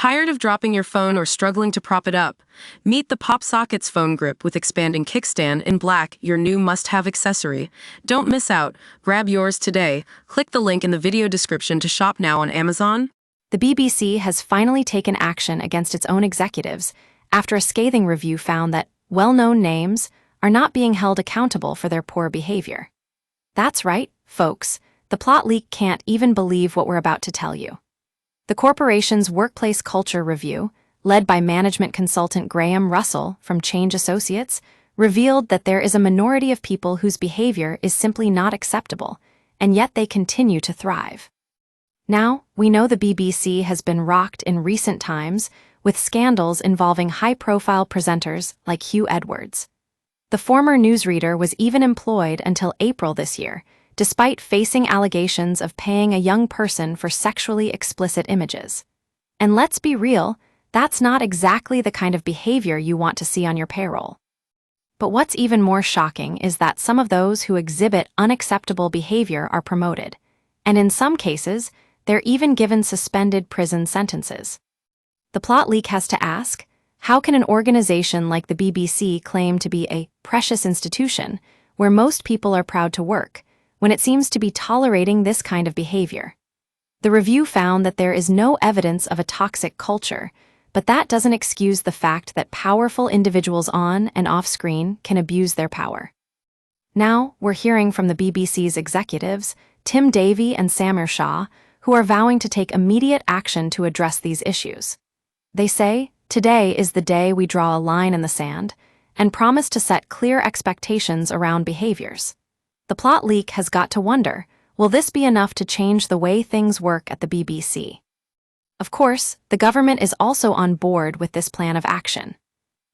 Tired of dropping your phone or struggling to prop it up? Meet the PopSockets phone grip with expanding kickstand in black, your new must-have accessory. Don't miss out. Grab yours today. Click the link in the video description to shop now on Amazon. The BBC has finally taken action against its own executives after a scathing review found that well-known names are not being held accountable for their poor behavior. That's right, folks. The plot leak can't even believe what we're about to tell you. The corporation's workplace culture review, led by management consultant Graham Russell from Change Associates, revealed that there is a minority of people whose behavior is simply not acceptable, and yet they continue to thrive. Now, we know the BBC has been rocked in recent times with scandals involving high-profile presenters like Hugh Edwards. The former newsreader was even employed until April this year, despite facing allegations of paying a young person for sexually explicit images. And let's be real, that's not exactly the kind of behavior you want to see on your payroll. But what's even more shocking is that some of those who exhibit unacceptable behavior are promoted, and in some cases, they're even given suspended prison sentences. The plot leak has to ask, how can an organization like the BBC claim to be a precious institution where most people are proud to work, when it seems to be tolerating this kind of behavior? The review found that there is no evidence of a toxic culture, but that doesn't excuse the fact that powerful individuals on and off screen can abuse their power. Now, we're hearing from the BBC's executives, Tim Davie and Samir Shah, who are vowing to take immediate action to address these issues. They say, today is the day we draw a line in the sand, and promise to set clear expectations around behaviors. The plot leak has got to wonder, will this be enough to change the way things work at the BBC? Of course, the government is also on board with this plan of action.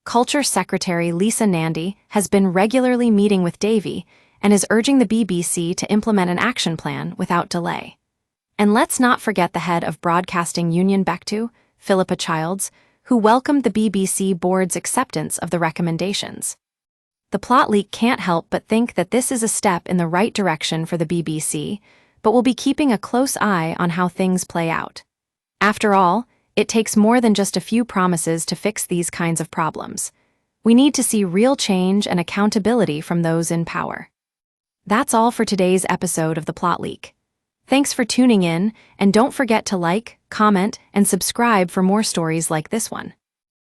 Culture Secretary Lisa Nandy has been regularly meeting with Davie and is urging the BBC to implement an action plan without delay. And let's not forget the head of Broadcasting Union Bectu, Philippa Childs, who welcomed the BBC board's acceptance of the recommendations. The plot leak can't help but think that this is a step in the right direction for the BBC, but will be keeping a close eye on how things play out. After all, it takes more than just a few promises to fix these kinds of problems. We need to see real change and accountability from those in power. That's all for today's episode of The Plot Leak. Thanks for tuning in, and don't forget to like, comment, and subscribe for more stories like this one.